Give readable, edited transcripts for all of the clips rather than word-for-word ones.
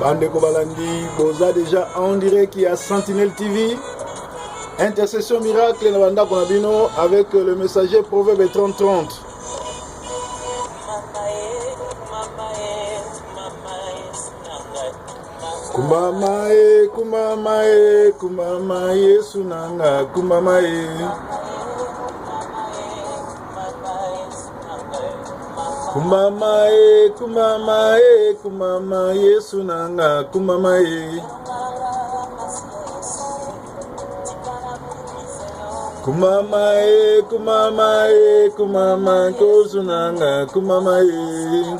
Bande Kobalandi, Boza déjà en direct qui a Sentinelle TV. Intercession miracle Nabanda Konabino avec le messager Proverbe 30-30. Kumamae, kumamae, kumamae, sunanga, kumamae. Kumamae, kumamae, kumamae, sunanga, kumamae. Kumamae, kumamae, kumamae, sunanga, kumamae.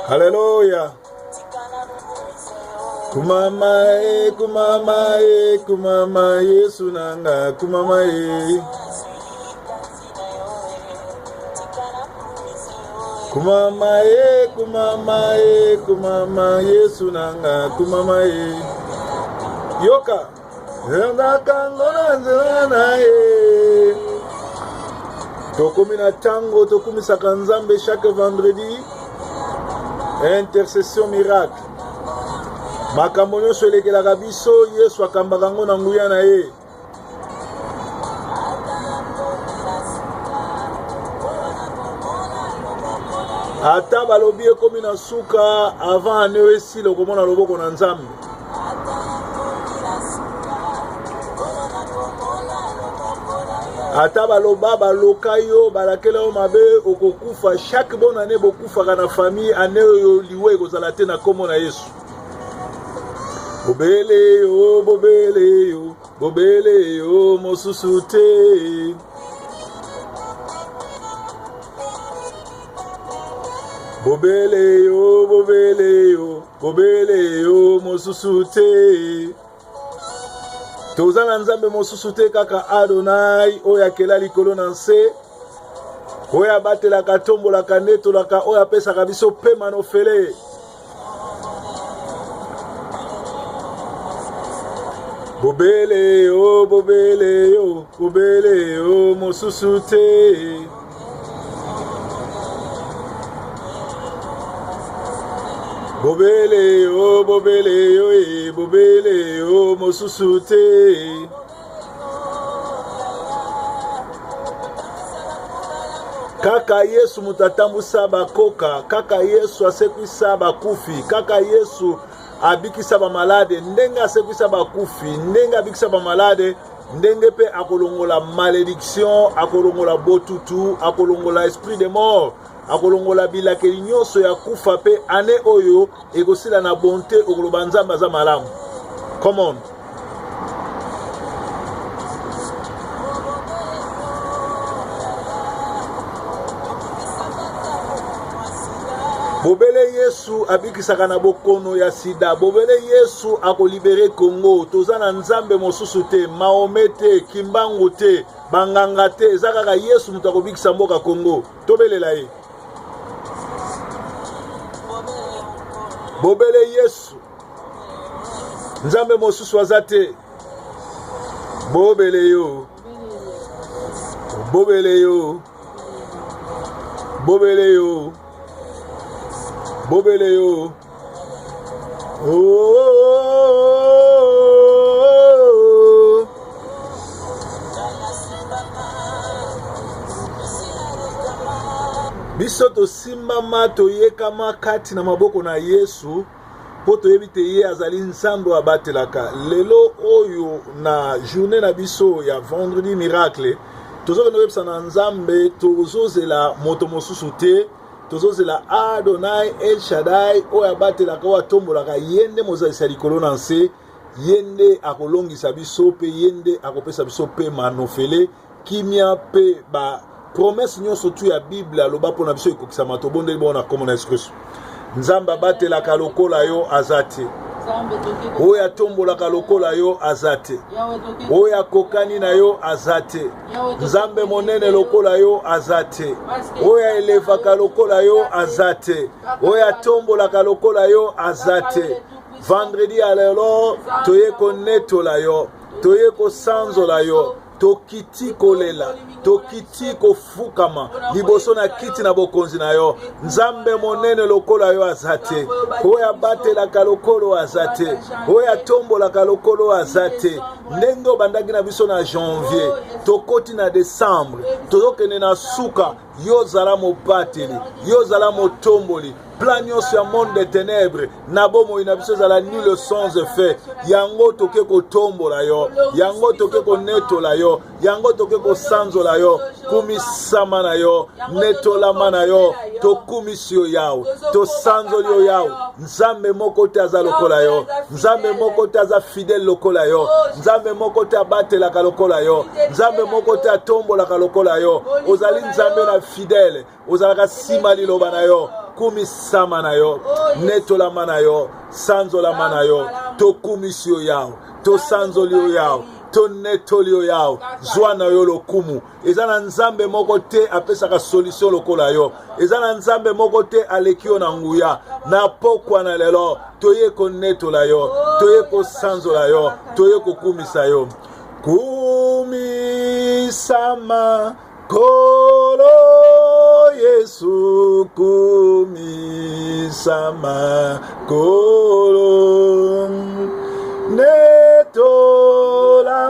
Hallelujah. Kumamae, kumamae, kumamae, sunanga, kumamae. Kumamae, kumamae, kumamae, sunanga, kumamae. Yoka. Yanda kangona nzanae. Tokumi na tango, tokumi sakanzambe chaque vendredi. Intercession miracle. Makambo nyonso elekelaka biso Yesu akambaka ngo na nguya na ye. Ata balobi ekomi na suka avant ane esila okomona loboko na Nzambe. Ata baloba baloka yo balakela yo mabe okokufa chaque bonne année bokufaka na famille ane oyo liwe ekozala te na kombo na Yesu. Bobele yo, bobele yo, bobele yo, mosusu te. Bobele yo, bobele yo, bobele yo, mosusu te. Tozana Nzambe mosusu te kaka Adonai, oya kela likolo na nse. Oya batelaka tombolaka netolaka oya pesaka biso pema nofele. Bobele yo, bobele yo, bobele yo, mosusu te. Bobele yo, bobele yo, bobele yo, mosusu te. Kaka Yesu mutatambusa bakoka, kaka Yesu asekwisa bakufi, kaka Yesu abikisa ba malade, ndenge asekwisa bakufi, ndenge abikisa ba malade, ndenge pe akolongola malédiction, akolongola botutu, akolongola esprit de mort, akolongola bilakeli nyonso ya kufa pe ane oyo ekosila na bonté okoloba Nzambe aza malamu. Come on. Bobele Yesu abikisaka na bokono ya sida. Bobele Yesu akolibere Congo. Tozana Nzambe mosusu te, Mahomet te, Kimbangu te, Banganga te. Ezakaka Yesu mutu akobikisa mboka Congo. Tobelela ye. Bobele Yesu. Nzambe mosusu azate. Bobele yo. Bobele yo. Bobele yo. Bobele yo. Oh. Biso to simbama toyekama kati na maboko na Yesu po toyebite ye azali Nzambe abatelaka. Lelo oyo na journée na biso ya vendredi miracle tozoka noyebisa na Nzambe tozozela moto mosusu te. Tozozela Adonai El Shaddai oyo abatelaka oyo atombolaka yende mozalisa likolo na nse, yende akolongisa biso pe yende akopesa biso pe manofele kimia pe ba promesse nyonso tu ya Bible aloba pona biso ekokisama tobondeli bona komona Yesu Kristo. Nzambe abatelaka lokola yo azate. Oyo atombolaka lokola yo azate. Oyo akokani na yo azate. Nzambe monene lokola yo azate. Oyo elevaka lokola yo azate. Oyo atombolaka lokola yo azate. Vendredi alelo toye konetola yo, toye kosanzola yo, tokiti kolela, tokiti kofukama liboso na kiti na bokonzi na yo. Nzambe monene lokola yo azate, oya batelaka lokolo azate, oya tombolaka lokolo azate. Ndenge obandaki na biso na janvier, tokoti na décembre, tozokende na suka, yo zala mobateli, yo zala motomboli. Plan nyonso ya monde des ténèbres na bomoi na biso ezala nul sans effet. Yango toke kotombola yo, yango toke konetola yo, yango toke kosanzola yo, kumisama na yo, netolama na yo, tokumisi yo yao, tosanzoli yo yao. Nzambe moko te aza lokola yo, nzambe moko te aza fidèle lokola yo, nzambe moko te abatelaka lokola yo, nzambe moko te atombolaka lokola yo. Ozali nzambe na fidèle, ozalaka sima liloba na yo, kumisama na yo, netolama na yo, sanzolama na yo, tokumisi yo yao, tosanzoli yo yao, tonetoli yo yao, zwa na yo lokumu. Eza na nzambe moko te apesaka solution lokola yo, eza na nzambe moko te aleki yo na nguya. Na pokwa na lelo toye konetola yo, toye kosanzola yo, toye kokumisa yo. Kumisama kolo Yesu, kumisama kolo netola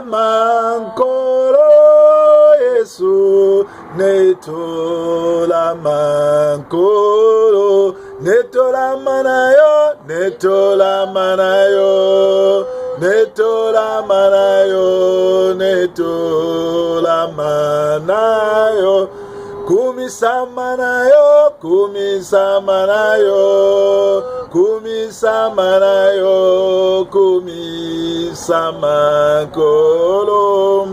mankolo Yesu, netola mankolo, netola manayo, netola manayo, netola manayo, netola manayo. Kumisama nayo, kumisama nayo, kumisama nayo, kumisama kolo.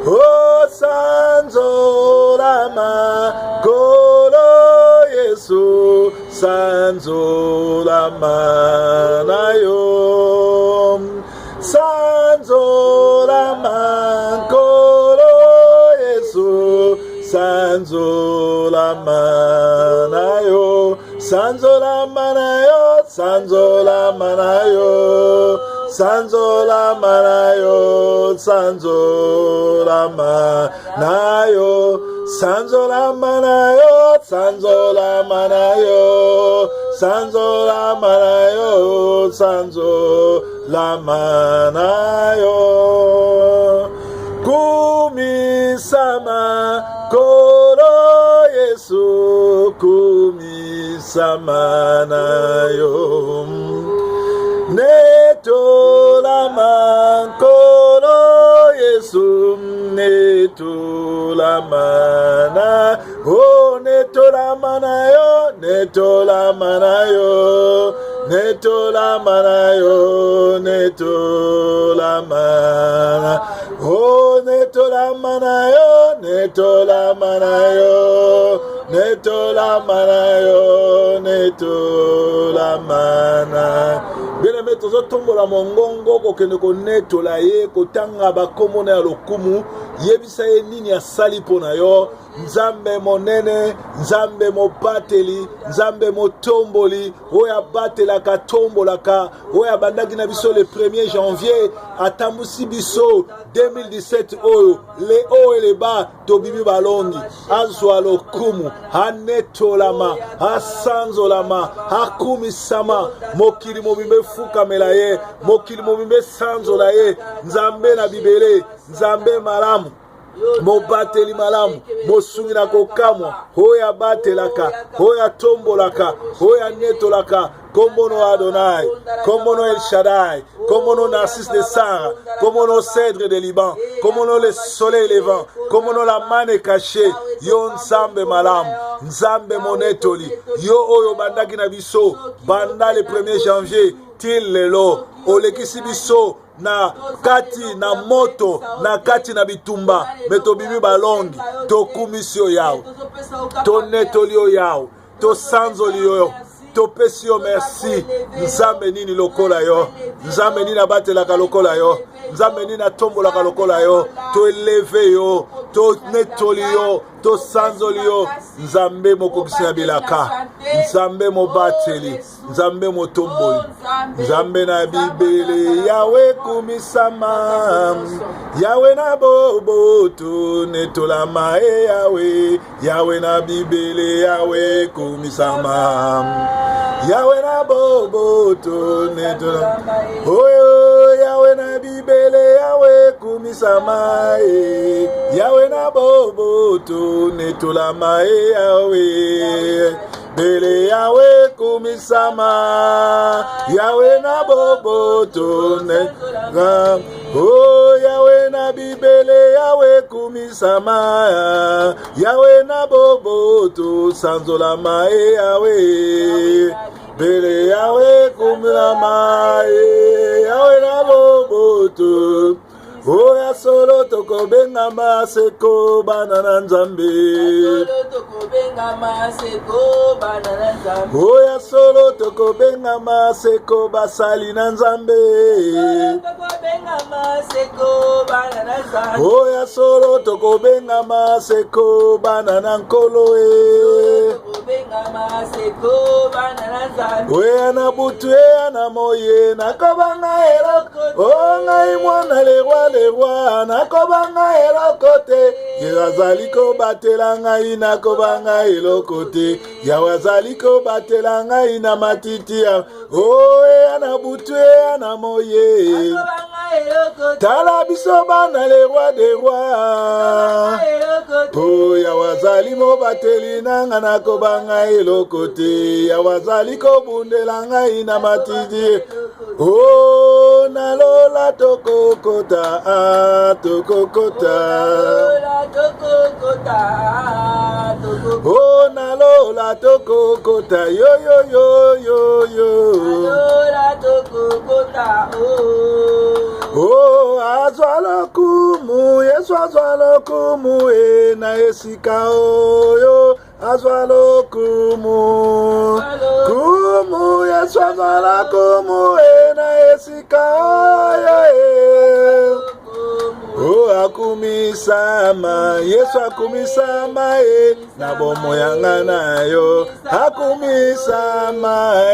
O sanzolama kolo Yesu, sanzolama nayo, sanzolama kolo Yesu, sanzolama nayo, sanzolama nayo, sanzolama nayo, sanzolama nayo, sanzolama nayo, sanzolama nayo, sanzolama nayo, sanzolama nayo, sanzolama nayo. Kumisama kolo Yesu, kumisama nayo, netola mankolo Yesu, netola mana, oh netola manayo, netola manayo, netola manayo, netola mana, oh netola manayo, netola manayo, netola manayo, netola mana. Bien-aimé, tozo tombola mongongo kokende konetola ye kotanga bakomona ya lokumu yebisa ye nini asali pona yo. Nzambe monene, nzambe mobateli, nzambe motomboli, oya batelaka tombolaka, oya bandaki na biso le 1er janvier, atambusi biso 2017 oyo, le haut et le bas, tobibi balongi, azwa lokumu, anetolama, asanzolama, akumisama, mokili mobimbe fuka melaye, mokili mobimbe sanzola ye, nzambe na bibele, nzambe malamu. Mobateli malamu, mosungi na kokamwa, hoya batelaka, hoya tombolaka, hoya netolaka, komono Adonai, komono El Shaddai, komono Narcisse de Sarah, komono Cèdre de Liban, komono le soleil levant, komono la manne cachée, yo nzambe malamu, nzambe monetoli, yo oyo bandaki na biso, banda le 1er janvier, til lelo, olekisi biso, na kati na moto na kati na bitumba metobimi balongi tokumisi yo yao tonetoli yo yao tosanzoli yo topesi yo merci. Nzambe nini lokola yo, nzambe nini abatelaka lokola yo, nzambe nini atombolaka lokola yo, to eleve yo, to netoli yo, tosanzolio nzambe mokokisina bilaka nzambe mobateli nzambe motomboli nzambe na bibele yawe kumisama yawe na boboto netolama yawe na bibele yawe kumisama yawe na boboto netolama oyo yawe na bibele yawe kumisama yawe na boboto netolama yawe bele yawe kumisama yawe na boboto netolama oh yawe na bibele yawe kumisama yawe na boboto sanzolama yawe bele yawe kumisama yawe na boboto oya solo tokobenga maseko banana nzambe oya solo tokobenga maseko basali na nzambe oya solo tokobenga maseko banana nkolo oya na butu na moye nakobanga eloko o ngai mwana lewa nakobanga eloko te yazali kobatela ngai nakobanga eloko te yazali kobatela ngai na matiti oya na butu na moye tala biso bana le roi des rois oya wazali mobateli nanga nakobanga eloko te yazali kobundela ngai na matiti oh nalola tokokota tokokota oh nalola tokokota yo yo yo yo yo oh azwalokumu yesu azwalokumu na esika oyo azwalokumu kumu yesu azwalokumu na esika oyo oh akumisama yesu akumisama na bomo yanga nayo akumisama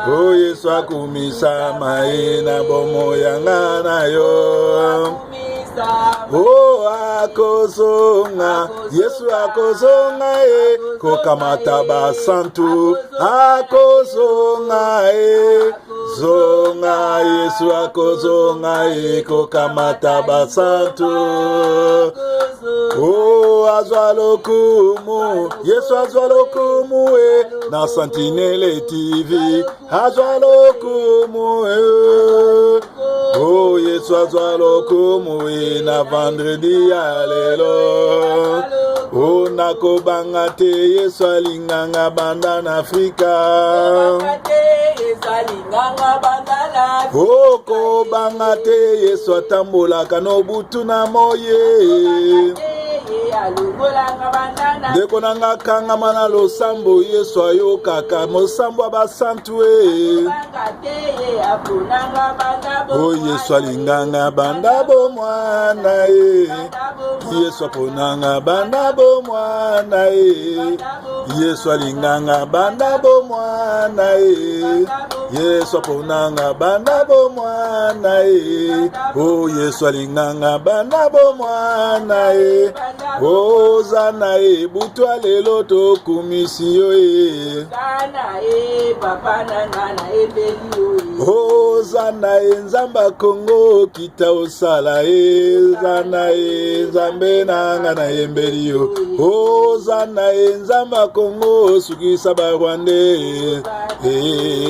oh yesu akumisama na bomo yanga nayo oh akozonga yesu akozonga kokamata basantu akozonga zonga yesu akozonga kokamata basantu oh azwalokumu yesu azwalokumu na Sentinelle TV azwalokumu oh yesu azwalokumu na vendredi ya lelo oh nakobanga te yesu alinganga banda na Afrika oh kobanga te yesu atambolaka no butu na moye ndeko nanga kangama na losambo yesu ayokaka mosambo abasantu o yesu alinganga banda bomwana yesu aponanga banda bomwana yesu alinganga banda bomwana yesu aponanga banda bomwana o yesu alinganga banda bomwana ozana butwa lelo tokumisi yo zana papa nanga ebeli yo ozana nzamba Kongo kita osala zana nzambe nanga na embeli yo ozana nzamba Kongo sukisa ba Rwande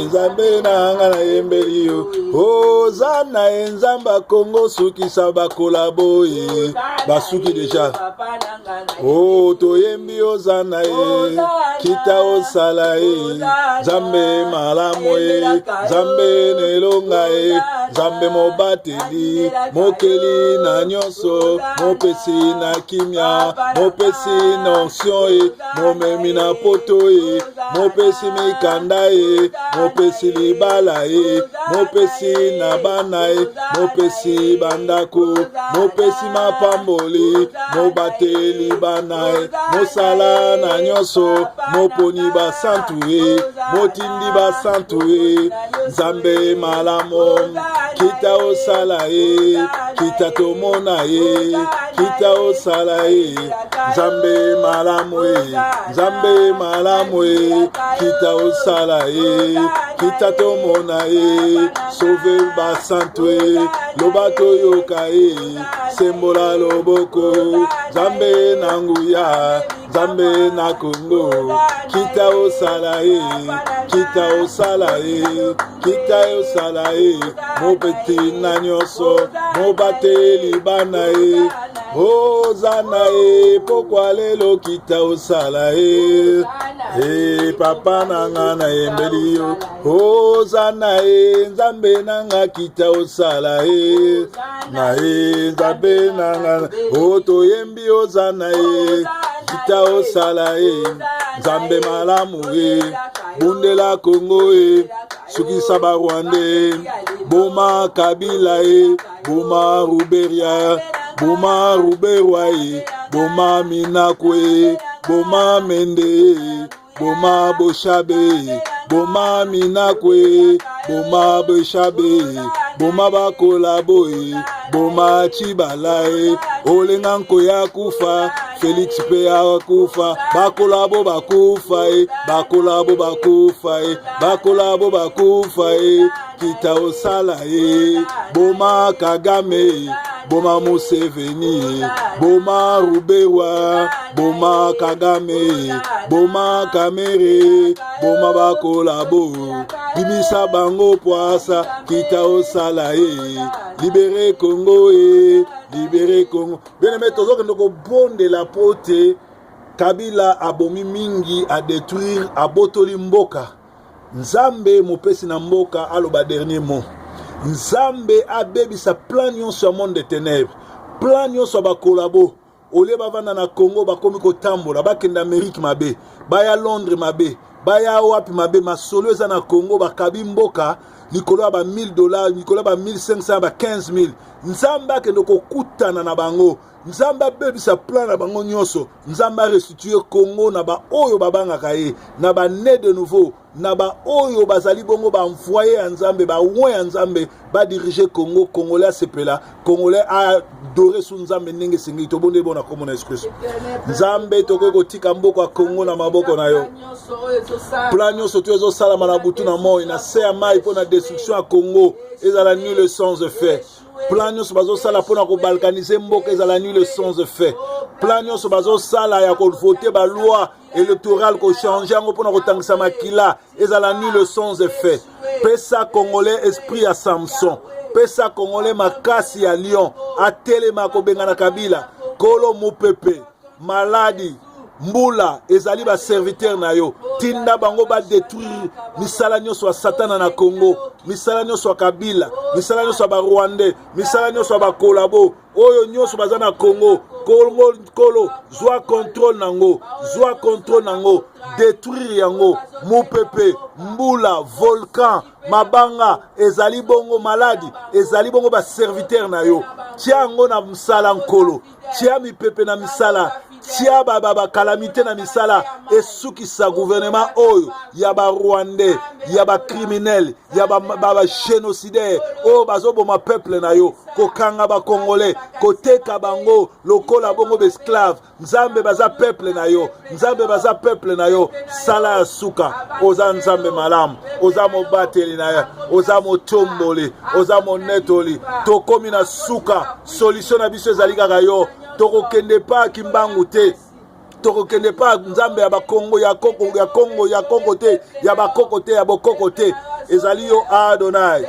nzambe nanga na embeli yo ozana nzamba Kongo sukisa ba kolabo basuki deja oh toyembi ozana kita osala zambe malamu zambe nelonga Nzambe mobateli mokeli na nyonso mopesi na kimia mopesi na onction momemi na poto mopesi mikanda mopesi libala mopesi na bana mopesi bandako mopesi mapamboli mobateli bana mosala na nyonso moponi basantu motindi basantu Nzambe malamo kita osala kita tomona kita osala Nzambe malamo Nzambe malamo kita osala kita tomona sauve basantu lobato yoka sembola loboko Nzambe nanguya Nzambe na Kongo kita osala kita osala kita osala mopeti na nyonso mobateli bana ozana pokwa lelo kita osala papa nanga na yembeli yo ozana Nzambe nanga kita osala na Nzambe nanga otoyembi ozana kita osala Nzambe malamu bundela Kongo sukisa ba Rwanda boma Kabila boma Ruberia boma Ruberwa boma Minakwe boma Mende boma Boshabe boma Minakwe boma Boshabe boma Bakolabo boma Chibala olenganko ya kufa Felix pe ya kufa Bakolabo bakufa Bakolabo bakufa Bakolabo bakufa kita osala boma Kagame boma Museveni boma Rubewa boma Kagame boma Kamere boma Bakolabo bimisa bango poasa kita osala libere Congo libere Congo bien-aimé tozoke ndoko bonde la pote Kabila abomi mingi a détruire abotoli mboka Nzambe mopesi na mboka aloba dernier mot Nzambe abebisa plan nyonso ya monde de ténèbres plan nyonso ba kolabo ole bavanda na Congo bakomi kotambola bakenda Amérique mabe baya Londres mabe baya wapi mabe masolo eza na Congo bakabi mboka likolo ba $1000 likolo ba 1500 ba 15000 Nzambe akende kokutana na bango Nzambe abebisa plan na bango nyonso Nzambe restituer Congo na ba oyo babangaka ye na ba né de nouveau na ba oyo bazali bongo ba envoyer ya Nzambe ba oin ya Nzambe ba diriger Congo Congolais sepela Congolais a adorer su Nzambe ndenge sengi to bonde bona komona Yesu Nzambe toko kotika mboko ya Congo na maboko na yo plan nyonso to ezo sala na butu na moi na se ya mai pona destruction ya Congo ezala nul sans effet plan nyonso bazo sala pona ko balkaniser mboka ezala nul sans effet plan nyonso bazo sala ya ko voter ba loi électorale ko changer ngo pona ko tangisa makila ezala nul sans effet pesa Congolais esprit à Samson pesa Congolais makasi ya lion atelema ko bengana Kabila kolo mopepe maladi mbula ezali ba serviteur na yo tinda bango ba détruire misala nyonso ya satana na Congo misala nyonso ya Kabila misala nyonso ba Rwanda misala nyonso ba kolabo oyo nyonso baza na Congo kolo zwa contrôle nango détruire yango mopepe mbula volcan mabanga ezali bongo maladi ezali bongo ba serviteur na yo tia ngo na msala nkolo tia mipepe na misala tia ba calamité na misala esukisa gouvernement oyo ya ba Rwandais ya ba criminel ya ba génocidaire oyo bazoboma peuple na yo kokanga ba Congolais koteka bango lokola bongo be esclave Nzambe baza peuple na yo Nzambe baza peuple na yo sala ya suka oza Nzambe malamu oza mobateli na ya oza motomboli oza monetoli tokomi na suka solution na biso ezali kaka yo tokokende pa kimbangu te tokokende pa Nzambe ya bakongo ya Kongo te ya bakoko te ya bokoko te ezali yo Adonai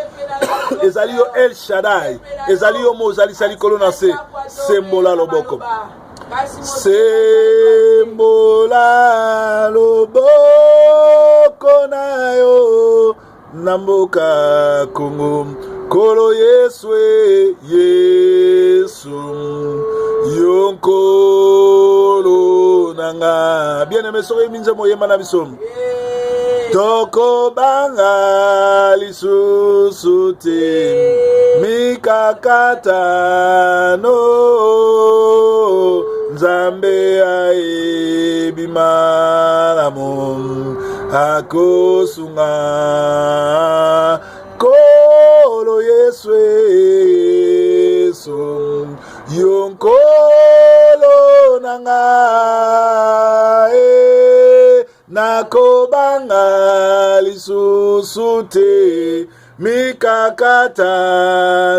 ezali yo El Shaddai ezali yo mozali sali kolona se sembola loboko sembola loboko na yo na mboka Kongo Kolo Yesu Yesu yonkolo nanga. Bien-aimé soki minze moyema na biso. Toko banga lisusu te mikakata no Nzambe ayebi malamu akosunga kolo Yesu yonkolo nanga nakobanga lisusu te mikakata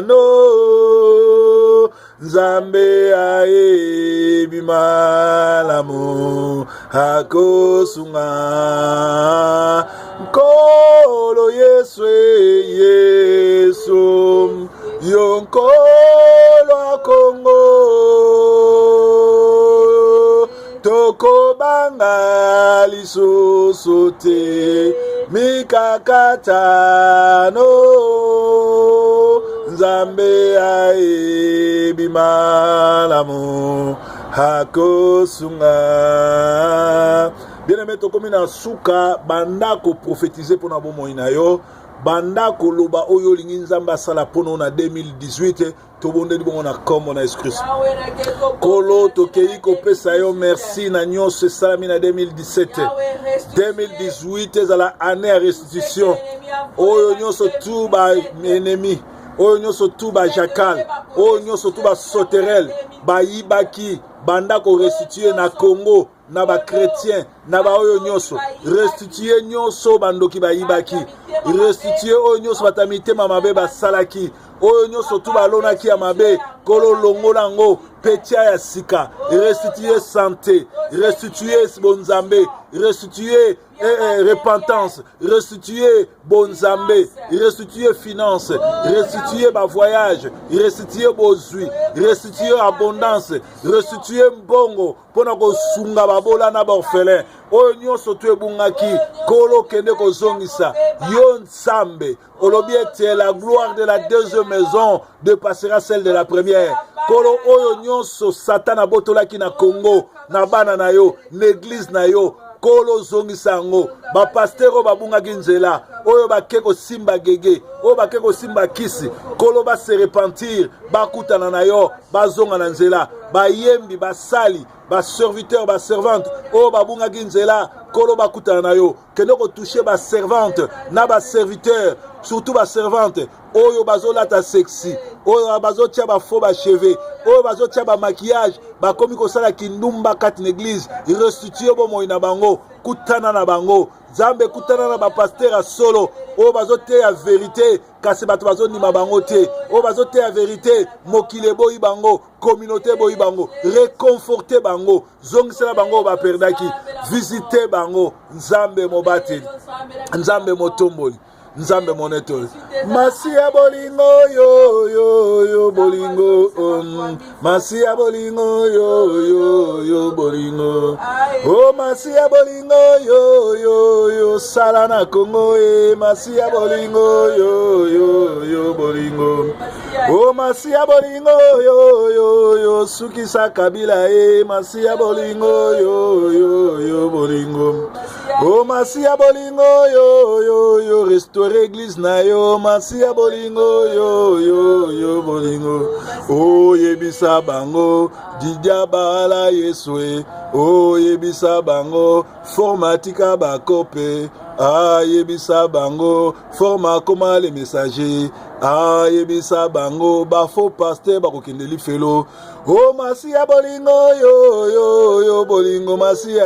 no Nzambe ayebi malamu akosunga kolo Yesu yonkolo Kongo tokobanga lisusu te mikakata no Nzambe ayebi malamu akosunga. Bien-aimé tokomi na suka banda ko prophétiser pour na bomoi na yo banda ko loba oyo lingi Nzambe asala pono na 2018 tobonde libongo na kombo na Yesu Kristo kolo tokei kopesa yo merci na nyonso esalami na 2017 2018 ezala année ya restitution oyo nyonso tu ba ennemi oyo nyonso tu ba jackal oyo nyonso tu ba sauterelle bayibaki banda ko restituer na Congo na ba chrétien na ba oyo nyonso restituer nyonso bandoki bayibaki restituer oyo nyonso batamitema mabe basalaki oyo nyonso tu balonaki ya mabe kolo longola ngo petia ya sika restituer santé restituer bonzambe restituer repentance restituer bonzambe restituer finance restituer ba voyage restituer bozui restituer abondance restituer mbongo pona ko sunga babola na orphelin oyo nyonso tu ebungaki kolo kende ko zongisa yo Nzambe olobi ete la gloire de la deuxième maison dépassera celle de la première kolo oyo nyonso Satan abotolaki na Congo na bana na yo l'église na yo kolo zongisa yango bapastero babungaki nzela oyo bake kosimba gege oyo bake kosimba kisi kolo base repentir bakutana na yo bazonga na nzela bayembi basali baserviteur baservante oyo babungaki nzela kolo bakutana na yo kende kotouche baservante na baserviteur surtout baservante oyo bazolata sexy oyo bazotia bafaux bacheve oyo bazotia bamaquillage bakomi kosala kindumba kati na église restitue bomoi na bango kutana na bango Nzambe kutana na bapaster solo oyo bazoteya vérité kasi bato bazondima bango te oyo bazoteya vérité mokili boyi bango communauté boyi bango réconforter bango zongisela bango baperdaki visiter bango Nzambe mobateli Nzambe motomboli Nzambe monetoli Masia bolingo yo bolingo Masia bolingo yo bolingo oh Masia bolingo yo sala na Congo Masia bolingo yo bolingo oh Masia bolingo yo sukisa Kabila Masia bolingo yo bolingo oh Masia bolingo yo restaurer église na yo Masia bolingo yo bolingo oh yebisa bango Didia bala Yesue oh yebisa bango formatika bakope yebisa bango forma koma les messagers yebisa bango bafo pasteur bakokende lifelo oh Masia bolingo yo bolingo Masia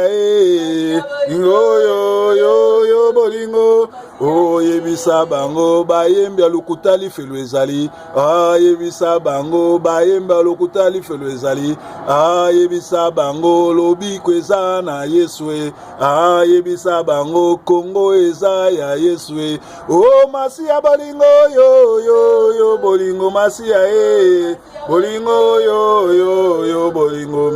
yo bolingo oh yebisa bango bayembi alukuta lifelo ezali yebisa bango bayembi alukuta lifelo ezali yebisa bango lobi kweza na Yesue yebisa bango Kongo eza ya Yesue oh Masia bolingo yo bolingo Masia bolingo yo bolingo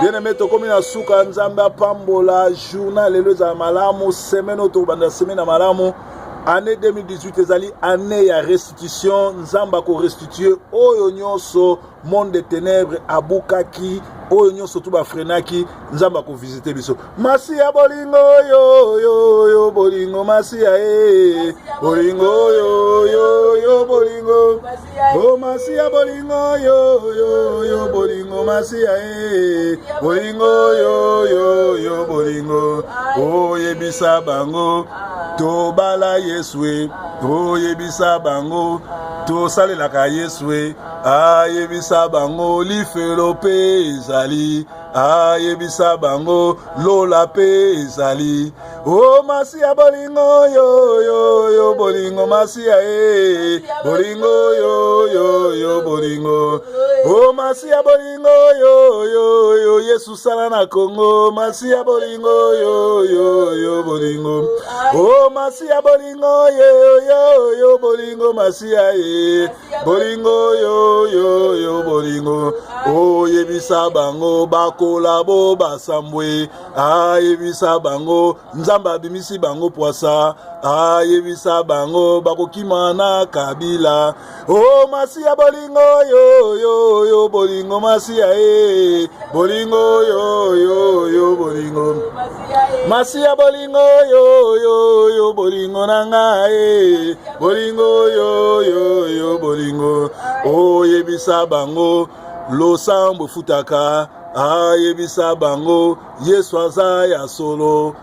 bien-aimé tokomi na suka Nzambe apambola journal lelo za malamu semaine otobanda semaine malamu année 2018 ezali année ya restitution. Nzamba ko restituer oyo nyonso monde de ténèbres abukaki, oyo nyonso tuba frenaki. Nzamba ko visiter biso. Masi ya bolingo yo bolingo masi ya bolingo yo bolingo. Oh masi ya bolingo yo bolingo masi ya bolingo yo bolingo. Oh yebisa bango to bala Yeswe, oh yebisa bango to salelaka Yeswe, yebisa bango lifelo pe ezali, yebisa bango lola pe ezali. Oh masi ya bolingo yo bolingo masi ya bolingo yo bolingo. Oh masi ya bolingo yo Yesu sala na Kongo, masi ya bolingo yo bolingo. Oh masi ya bolingo yo bolingo masi ya bolingo yo bolingo. Oh yebisa bango bakola bo basambwe, yebisa bango nzamba abimisi bango poasa, yebisa bango bakokima na Kabila. Oh masi ya bolingo yo bolingo masi ya bolingo yo bolingo. Masi ya bolingo yo bolingo nanga bolingo yo bolingo. Oh yebisa bango losambo futaka, yebisa bango Yesu aza ya solo,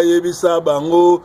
yebisa bango